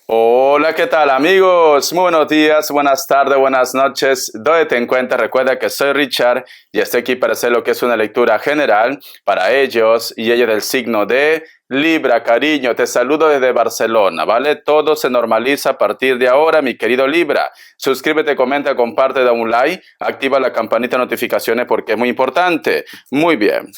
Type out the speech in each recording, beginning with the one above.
Hola, ¿qué tal amigos? Muy buenos días, buenas tardes, buenas noches. ¿Dónde te encuentras? Recuerda que soy Richard y estoy aquí para hacer lo que es una lectura general para ellos y ellos del signo de Libra. Cariño, te saludo desde Barcelona, ¿vale? Todo se normaliza a partir de ahora, mi querido Libra. Suscríbete, comenta, comparte, da un like, activa la campanita de notificaciones porque es muy importante. Muy bien.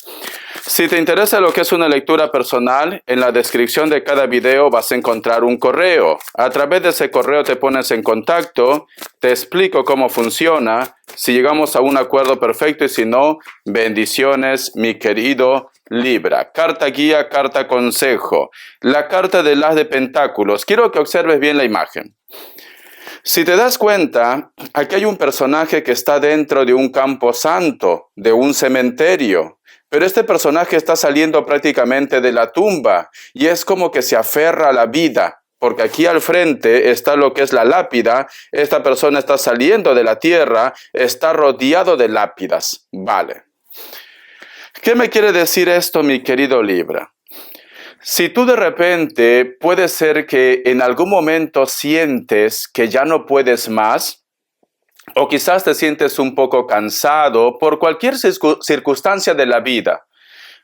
Si te interesa lo que es una lectura personal, en la descripción de cada video vas a encontrar un correo. A través de ese correo te pones en contacto, te explico cómo funciona, si llegamos a un acuerdo perfecto y si no, bendiciones, mi querido Libra. Carta guía, carta consejo. La carta del as de pentáculos. Quiero que observes bien la imagen. Si te das cuenta, aquí hay un personaje que está dentro de un campo santo, de un cementerio. Pero este personaje está saliendo prácticamente de la tumba y es como que se aferra a la vida. Porque aquí al frente está lo que es la lápida, esta persona está saliendo de la tierra, está rodeado de lápidas. Vale. ¿Qué me quiere decir esto, mi querido Libra? Si tú de repente puede ser que en algún momento sientes que ya no puedes más, o quizás te sientes un poco cansado por cualquier circunstancia de la vida.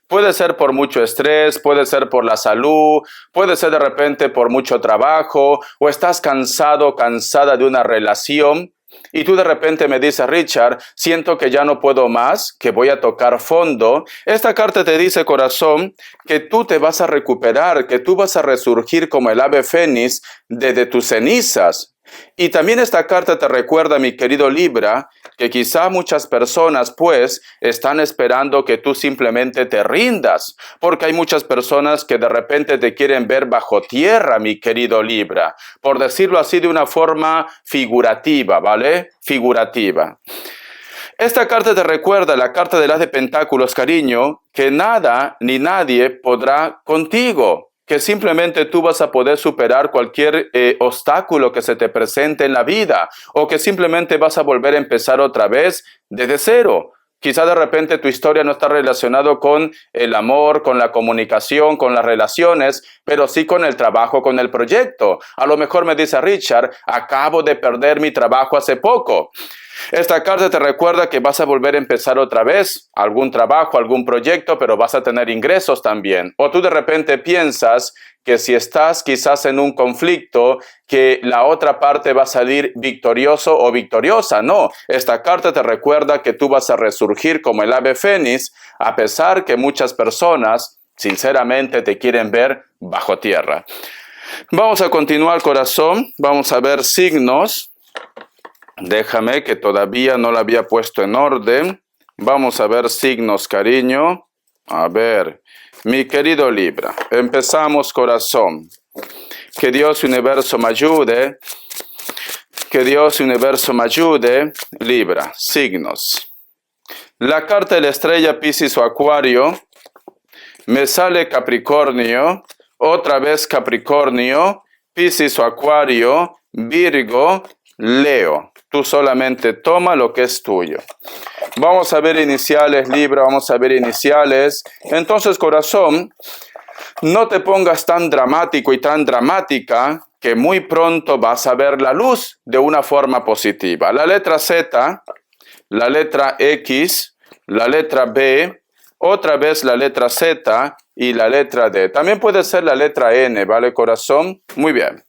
Puede ser por mucho estrés, puede ser por la salud, puede ser de repente por mucho trabajo, o estás cansado, cansada de una relación. Y tú de repente me dices, Richard, siento que ya no puedo más, que voy a tocar fondo. Esta carta te dice, corazón, que tú te vas a recuperar, que tú vas a resurgir como el ave fénix desde tus cenizas. Y también esta carta te recuerda, mi querido Libra, que quizá muchas personas pues están esperando que tú simplemente te rindas, porque hay muchas personas que de repente te quieren ver bajo tierra, mi querido Libra, por decirlo así de una forma figurativa, ¿vale? Figurativa. Esta carta te recuerda, la carta del as de pentáculos, cariño, que nada ni nadie podrá contigo, que simplemente tú vas a poder superar cualquier obstáculo que se te presente en la vida, o que simplemente vas a volver a empezar otra vez desde cero. Quizá de repente tu historia no está relacionada con el amor, con la comunicación, con las relaciones, pero sí con el trabajo, con el proyecto. A lo mejor me dice Richard, acabo de perder mi trabajo hace poco. Esta carta te recuerda que vas a volver a empezar otra vez algún trabajo, algún proyecto, pero vas a tener ingresos también. O tú de repente piensas que si estás quizás en un conflicto, que la otra parte va a salir victorioso o victoriosa. No, esta carta te recuerda que tú vas a resurgir como el ave fénix, a pesar que muchas personas, sinceramente, te quieren ver bajo tierra. Vamos a continuar, corazón. Vamos a ver signos. Déjame que todavía no la había puesto en orden. Vamos a ver signos, cariño. A ver, mi querido Libra. Empezamos, corazón. Que Dios Universo me ayude. Que Dios Universo me ayude. Libra, signos. La carta de la estrella Piscis o Acuario. Me sale Capricornio. Otra vez Capricornio. Piscis o Acuario. Virgo. Leo. Tú solamente toma lo que es tuyo. Vamos a ver iniciales, Libra, vamos a ver iniciales. Entonces, corazón, no te pongas tan dramático y tan dramática que muy pronto vas a ver la luz de una forma positiva. La letra Z, la letra X, la letra B, otra vez la letra Z y la letra D. También puede ser la letra N, ¿vale, corazón? Muy bien.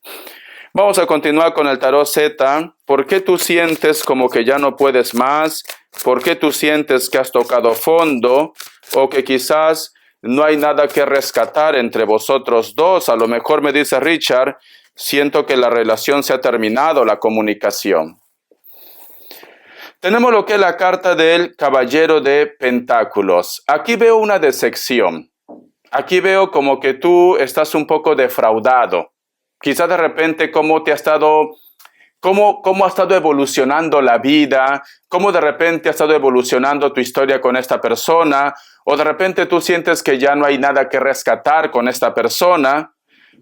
Vamos a continuar con el tarot Z. ¿Por qué tú sientes como que ya no puedes más? ¿Por qué tú sientes que has tocado fondo? O que quizás no hay nada que rescatar entre vosotros dos. A lo mejor me dice Richard, siento que la relación se ha terminado, la comunicación. Tenemos lo que es la carta del Caballero de Pentáculos. Aquí veo una decepción. Aquí veo como que tú estás un poco defraudado. Quizás de repente cómo ha estado evolucionando la vida, cómo de repente ha estado evolucionando tu historia con esta persona, o de repente tú sientes que ya no hay nada que rescatar con esta persona,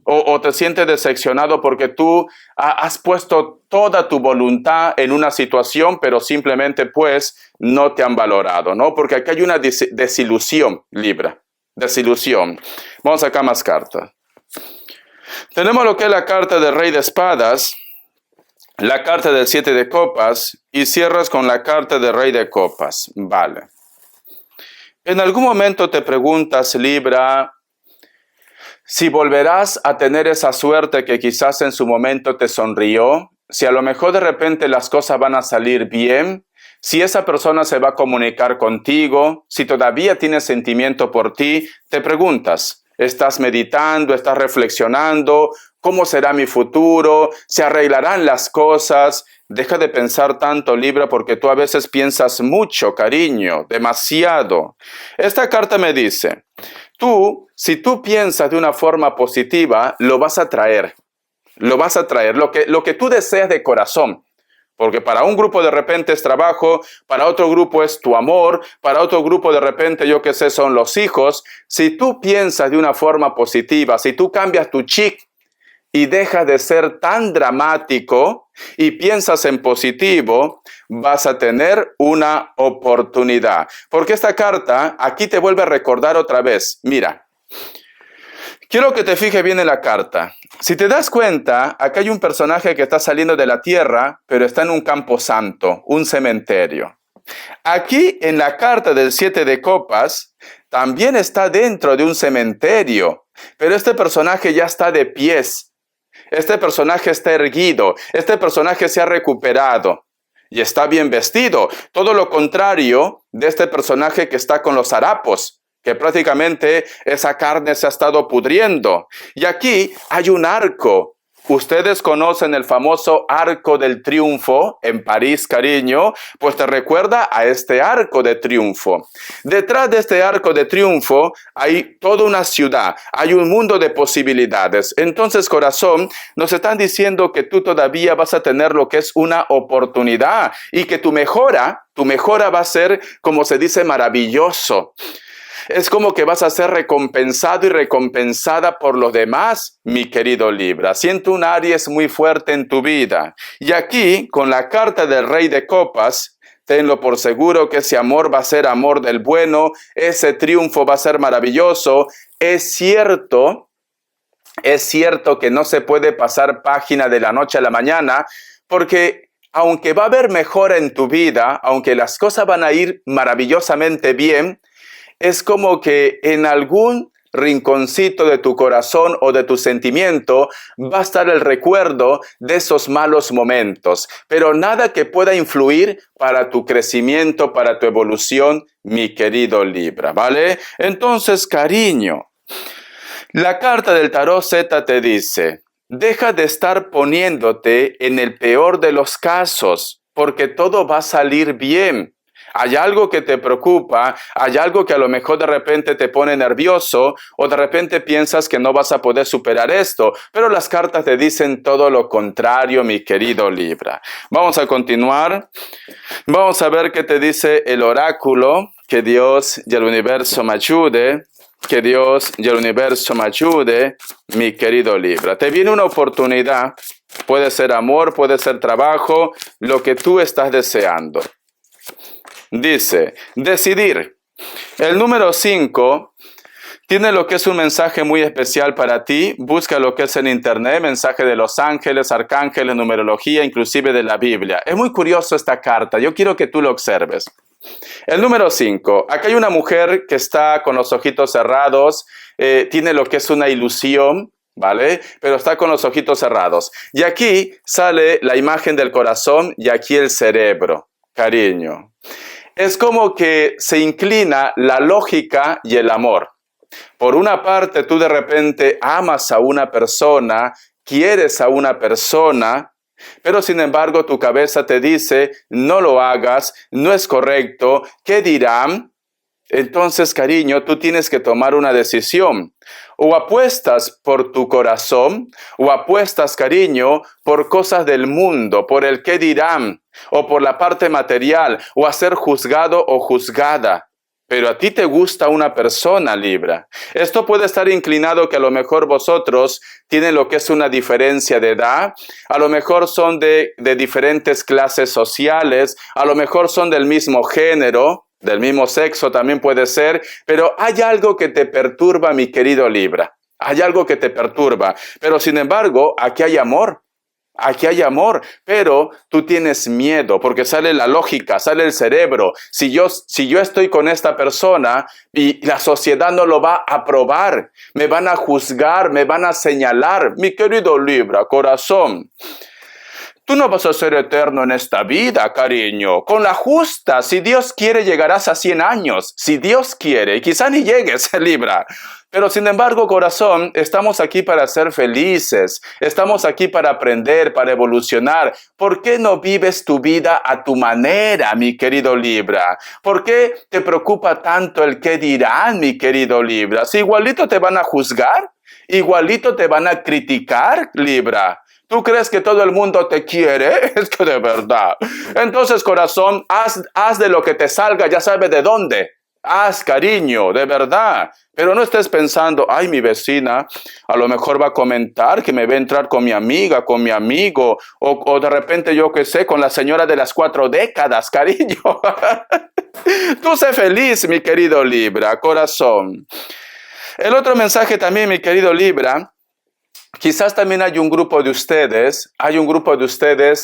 o te sientes decepcionado porque tú has puesto toda tu voluntad en una situación, pero simplemente pues no te han valorado, ¿no? Porque aquí hay una desilusión, Libra, desilusión. Vamos acá más cartas. Tenemos lo que es la carta del Rey de Espadas, la carta del 7 de Copas y cierras con la carta del Rey de Copas. Vale. En algún momento te preguntas, Libra, si volverás a tener esa suerte que quizás en su momento te sonrió, si a lo mejor de repente las cosas van a salir bien, si esa persona se va a comunicar contigo, si todavía tiene sentimiento por ti, te preguntas, ¿estás meditando, estás reflexionando? ¿Cómo será mi futuro? ¿Se arreglarán las cosas? Deja de pensar tanto, Libra, porque tú a veces piensas mucho, cariño, demasiado. Esta carta me dice, si tú piensas de una forma positiva, lo vas a traer. Lo vas a traer, lo que tú deseas de corazón. Porque para un grupo de repente es trabajo, para otro grupo es tu amor, para otro grupo de repente, yo qué sé, son los hijos. Si tú piensas de una forma positiva, si tú cambias tu chip y dejas de ser tan dramático y piensas en positivo, vas a tener una oportunidad. Porque esta carta aquí te vuelve a recordar otra vez. Mira, quiero que te fijes bien en la carta. Si te das cuenta, acá hay un personaje que está saliendo de la tierra, pero está en un campo santo, un cementerio. Aquí en la carta del 7 de Copas, también está dentro de un cementerio, pero este personaje ya está de pies. Este personaje está erguido, este personaje se ha recuperado y está bien vestido. Todo lo contrario de este personaje que está con los harapos, que prácticamente esa carne se ha estado pudriendo. Y aquí hay un arco. Ustedes conocen el famoso Arco del Triunfo en París, cariño, pues te recuerda a este Arco de Triunfo. Detrás de este Arco de Triunfo hay toda una ciudad, hay un mundo de posibilidades. Entonces, corazón, nos están diciendo que tú todavía vas a tener lo que es una oportunidad y que tu mejora va a ser, como se dice, maravilloso. Es como que vas a ser recompensado y recompensada por los demás, mi querido Libra. Siento un Aries muy fuerte en tu vida. Y aquí, con la carta del Rey de Copas, tenlo por seguro que ese amor va a ser amor del bueno, ese triunfo va a ser maravilloso. Es cierto que no se puede pasar página de la noche a la mañana, porque aunque va a haber mejora en tu vida, aunque las cosas van a ir maravillosamente bien, es como que en algún rinconcito de tu corazón o de tu sentimiento va a estar el recuerdo de esos malos momentos, pero nada que pueda influir para tu crecimiento, para tu evolución, mi querido Libra, ¿vale? Entonces, cariño, la carta del Tarot Z te dice, deja de estar poniéndote en el peor de los casos, porque todo va a salir bien. Hay algo que te preocupa, hay algo que a lo mejor de repente te pone nervioso o de repente piensas que no vas a poder superar esto, pero las cartas te dicen todo lo contrario, mi querido Libra. Vamos a continuar. Vamos a ver qué te dice el oráculo. Que Dios y el universo me ayude. Que Dios y el universo me ayude, mi querido Libra. Te viene una oportunidad. Puede ser amor, puede ser trabajo, lo que tú estás deseando. Dice, decidir. El número 5 tiene lo que es un mensaje muy especial para ti. Busca lo que es en internet, mensaje de los ángeles, arcángeles, numerología, inclusive de la Biblia. Es muy curioso esta carta, yo quiero que tú lo observes. El número 5, acá hay una mujer que está con los ojitos cerrados, tiene lo que es una ilusión, ¿vale? Pero está con los ojitos cerrados. Y aquí sale la imagen del corazón y aquí el cerebro, cariño. Es como que se inclina la lógica y el amor. Por una parte, tú de repente amas a una persona, quieres a una persona, pero sin embargo tu cabeza te dice, no lo hagas, no es correcto, ¿qué dirán? Entonces, cariño, tú tienes que tomar una decisión. O apuestas por tu corazón, o apuestas, cariño, por cosas del mundo, por el qué dirán, o por la parte material, o a ser juzgado o juzgada. Pero a ti te gusta una persona, Libra. Esto puede estar inclinado que a lo mejor vosotros tienen lo que es una diferencia de edad, a lo mejor son de diferentes clases sociales, a lo mejor son del mismo género, del mismo sexo también puede ser, pero hay algo que te perturba, mi querido Libra. Hay algo que te perturba. Pero sin embargo, aquí hay amor. Aquí hay amor, pero tú tienes miedo porque sale la lógica, sale el cerebro. Si yo estoy con esta persona y la sociedad no lo va a aprobar, me van a juzgar, me van a señalar. Mi querido Libra, corazón, tú no vas a ser eterno en esta vida, cariño. Con la justa, si Dios quiere, llegarás a 100 años. Si Dios quiere, y quizá ni llegues, Libra. Pero sin embargo, corazón, estamos aquí para ser felices. Estamos aquí para aprender, para evolucionar. ¿Por qué no vives tu vida a tu manera, mi querido Libra? ¿Por qué te preocupa tanto el qué dirán, mi querido Libra? Si igualito te van a juzgar, igualito te van a criticar, Libra. ¿Tú crees que todo el mundo te quiere? Es que de verdad. Entonces, corazón, haz de lo que te salga, ya sabes de dónde. Haz, cariño, de verdad. Pero no estés pensando, ay, mi vecina a lo mejor va a comentar que me va a entrar con mi amiga, con mi amigo, o de repente yo qué sé, con la señora de las 4 décadas, cariño. Tú sé feliz, mi querido Libra, corazón. El otro mensaje también, mi querido Libra, quizás también hay un grupo de ustedes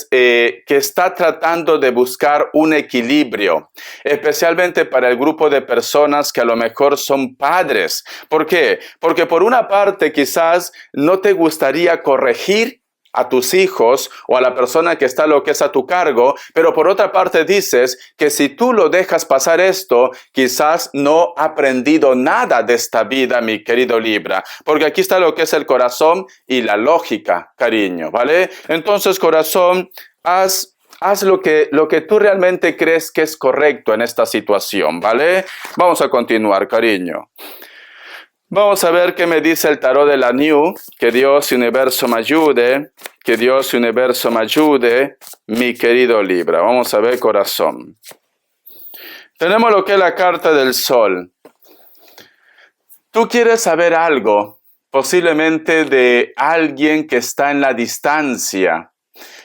que está tratando de buscar un equilibrio, especialmente para el grupo de personas que a lo mejor son padres. ¿Por qué? Porque por una parte quizás no te gustaría corregir a tus hijos o a la persona que está lo que es a tu cargo, pero por otra parte dices que si tú lo dejas pasar esto, quizás no ha aprendido nada de esta vida, mi querido Libra, porque aquí está lo que es el corazón y la lógica, cariño, ¿vale? Entonces, corazón, haz lo que tú realmente crees que es correcto en esta situación, ¿vale? Vamos a continuar, cariño. Vamos a ver qué me dice el tarot de la New. Que Dios y Universo me ayude. Que Dios y Universo me ayude, mi querido Libra. Vamos a ver, corazón. Tenemos lo que es la carta del Sol. Tú quieres saber algo, posiblemente de alguien que está en la distancia.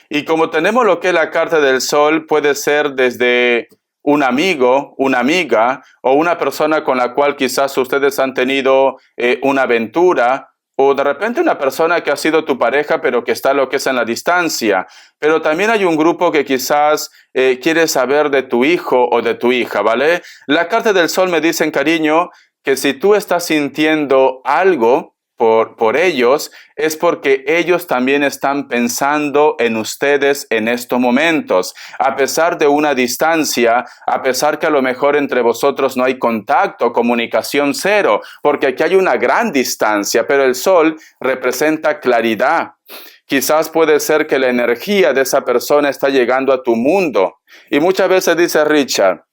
Y como tenemos lo que es la carta del Sol, puede ser desde un amigo, una amiga o una persona con la cual quizás ustedes han tenido una aventura, o de repente una persona que ha sido tu pareja pero que está lo que es en la distancia. Pero también hay un grupo que quizás quiere saber de tu hijo o de tu hija, ¿vale? La carta del Sol me dice, cariño, que si tú estás sintiendo algo por ellos, es porque ellos también están pensando en ustedes en estos momentos. A pesar de una distancia, a pesar que a lo mejor entre vosotros no hay contacto, comunicación cero, porque aquí hay una gran distancia, pero el Sol representa claridad. Quizás puede ser que la energía de esa persona está llegando a tu mundo. Y muchas veces dice Richard,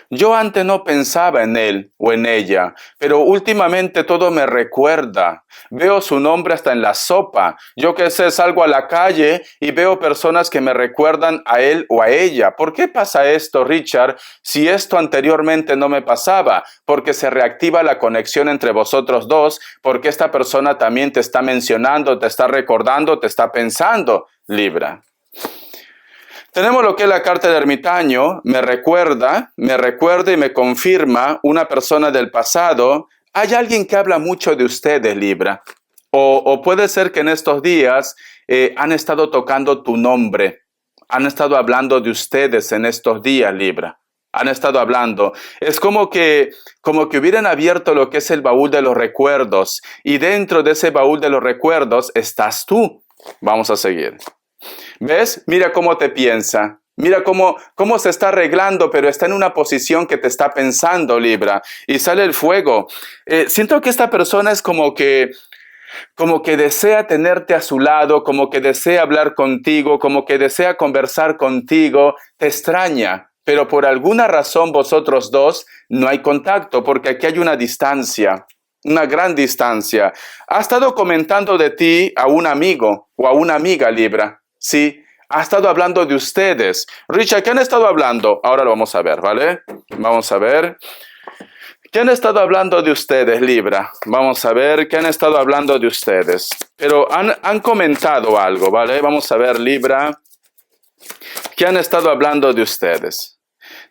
yo antes no pensaba en él o en ella, pero últimamente todo me recuerda. Veo su nombre hasta en la sopa. Yo qué sé, salgo a la calle y veo personas que me recuerdan a él o a ella. ¿Por qué pasa esto, Richard? Si esto anteriormente no me pasaba, porque se reactiva la conexión entre vosotros dos, porque esta persona también te está mencionando, te está recordando, te está pensando, Libra. Tenemos lo que es la carta del ermitaño, me recuerda y me confirma una persona del pasado. Hay alguien que habla mucho de ustedes, Libra. O puede ser que en estos días han estado tocando tu nombre. Han estado hablando de ustedes en estos días, Libra. Han estado hablando. Es como que hubieran abierto lo que es el baúl de los recuerdos. Y dentro de ese baúl de los recuerdos estás tú. Vamos a seguir. ¿Ves? Mira cómo te piensa. Mira cómo se está arreglando, pero está en una posición que te está pensando, Libra. Y sale el fuego. Siento que esta persona es como que desea tenerte a su lado, como que desea hablar contigo, como que desea conversar contigo. Te extraña, pero por alguna razón vosotros dos no hay contacto, porque aquí hay una distancia. Una gran distancia. Ha estado comentando de ti a un amigo o a una amiga, Libra. Sí, ha estado hablando de ustedes. Richard, ¿qué han estado hablando? Ahora lo vamos a ver, ¿vale? Vamos a ver. ¿Qué han estado hablando de ustedes, Libra? Vamos a ver qué han estado hablando de ustedes. Pero han comentado algo, ¿vale? Vamos a ver, Libra. ¿Qué han estado hablando de ustedes?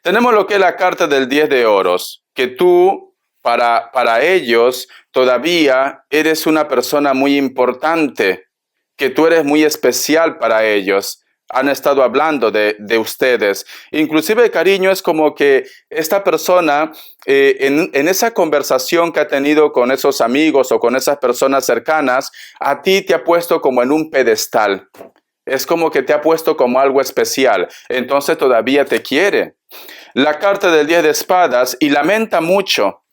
Tenemos lo que es la carta del 10 de oros. Que tú para ellos todavía eres una persona muy importante, que tú eres muy especial para ellos. Han estado hablando de ustedes. Inclusive, cariño, es como que esta persona, en esa conversación que ha tenido con esos amigos o con esas personas cercanas, a ti te ha puesto como en un pedestal. Es como que te ha puesto como algo especial. Entonces todavía te quiere. La carta del 10 de espadas, y lamenta mucho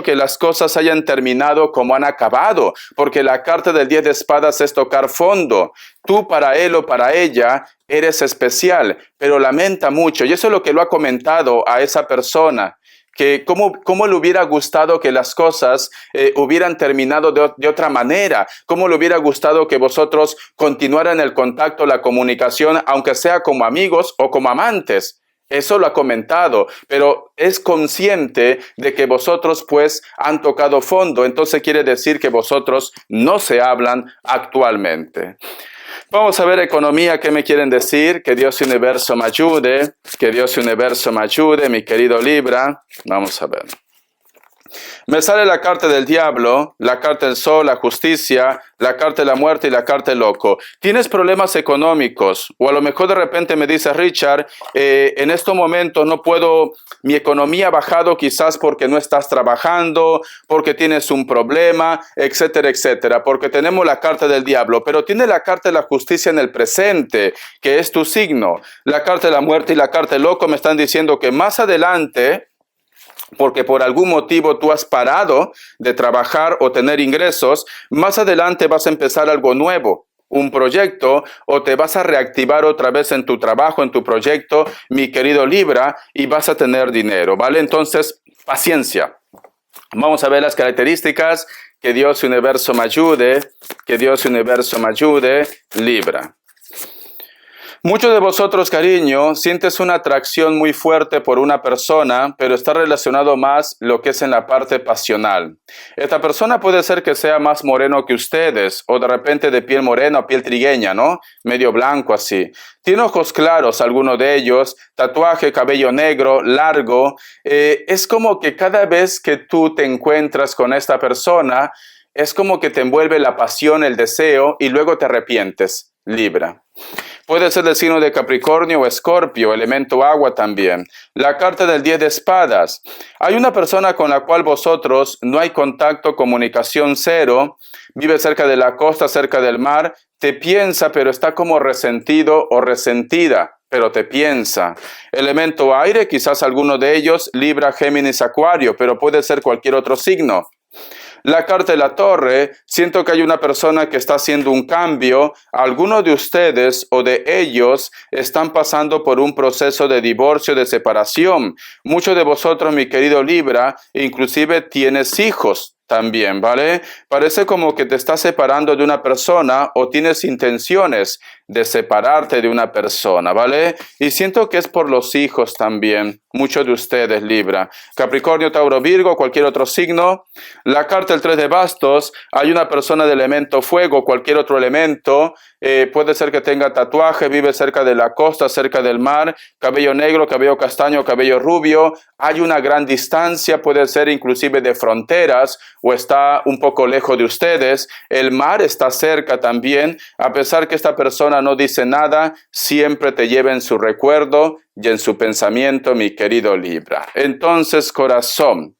que las cosas hayan terminado como han acabado, porque la carta del 10 de espadas es tocar fondo. Tú para él o para ella eres especial, pero lamenta mucho. Y eso es lo que lo ha comentado a esa persona, que cómo le hubiera gustado que las cosas hubieran terminado de otra manera, cómo le hubiera gustado que vosotros continuaran el contacto, la comunicación, aunque sea como amigos o como amantes. Eso lo ha comentado, pero es consciente de que vosotros pues han tocado fondo, entonces quiere decir que vosotros no se hablan actualmente. Vamos a ver economía, ¿qué me quieren decir? Que Dios y Universo me ayude, que Dios y Universo me ayude, mi querido Libra. Vamos a ver. Me sale la carta del diablo, la carta del sol, la justicia, la carta de la muerte y la carta del loco. ¿Tienes problemas económicos? O a lo mejor de repente me dice Richard, en estos momentos no puedo, mi economía ha bajado quizás porque no estás trabajando, porque tienes un problema, etcétera, etcétera. Porque tenemos la carta del diablo, pero tiene la carta de la justicia en el presente, que es tu signo. La carta de la muerte y la carta del loco me están diciendo que más adelante, porque por algún motivo tú has parado de trabajar o tener ingresos, más adelante vas a empezar algo nuevo, un proyecto, o te vas a reactivar otra vez en tu trabajo, en tu proyecto, mi querido Libra, y vas a tener dinero, ¿vale? Entonces, paciencia. Vamos a ver las características. Que Dios y Universo me ayude, que Dios y Universo me ayude, Libra. Muchos de vosotros, cariño, sientes una atracción muy fuerte por una persona, pero está relacionado más lo que es en la parte pasional. Esta persona puede ser que sea más moreno que ustedes, o de repente de piel morena o piel trigueña, ¿no? Medio blanco así. Tiene ojos claros, alguno de ellos, tatuaje, cabello negro, largo. Es como que cada vez que tú te encuentras con esta persona, es como que te envuelve la pasión, el deseo, y luego te arrepientes, Libra. Puede ser del signo de Capricornio o Escorpio, elemento agua también. La carta del 10 de espadas. Hay una persona con la cual vosotros no hay contacto, comunicación cero, vive cerca de la costa, cerca del mar, te piensa pero está como resentido o resentida, pero te piensa. Elemento aire, quizás alguno de ellos, Libra, Géminis, Acuario, pero puede ser cualquier otro signo. La carta de la torre, siento que hay una persona que está haciendo un cambio. Algunos de ustedes o de ellos están pasando por un proceso de divorcio, de separación. Muchos de vosotros, mi querido Libra, inclusive tienes hijos también, ¿vale? Parece como que te estás separando de una persona o tienes intenciones de separarte de una persona, ¿vale? Y siento que es por los hijos también. Muchos de ustedes, Libra. Capricornio, Tauro, Virgo, cualquier otro signo. La carta del 3 de bastos, hay una persona de elemento fuego, cualquier otro elemento. Puede ser que tenga tatuaje, vive cerca de la costa, cerca del mar, cabello negro, cabello castaño, cabello rubio. Hay una gran distancia, puede ser inclusive de fronteras o está un poco lejos de ustedes. El mar está cerca también. A pesar que esta persona no dice nada, siempre te lleva en su recuerdo y en su pensamiento, mi querido Libra. Entonces, corazón,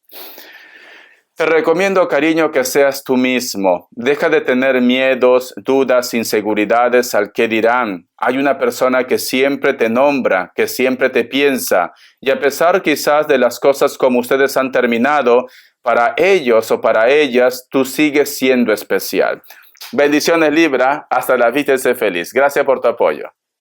te recomiendo, cariño, que seas tú mismo. Deja de tener miedos, dudas, inseguridades al qué dirán. Hay una persona que siempre te nombra, que siempre te piensa. Y a pesar quizás de las cosas como ustedes han terminado, para ellos o para ellas, tú sigues siendo especial. Bendiciones, Libra. Hasta la vida, sé feliz. Gracias por tu apoyo.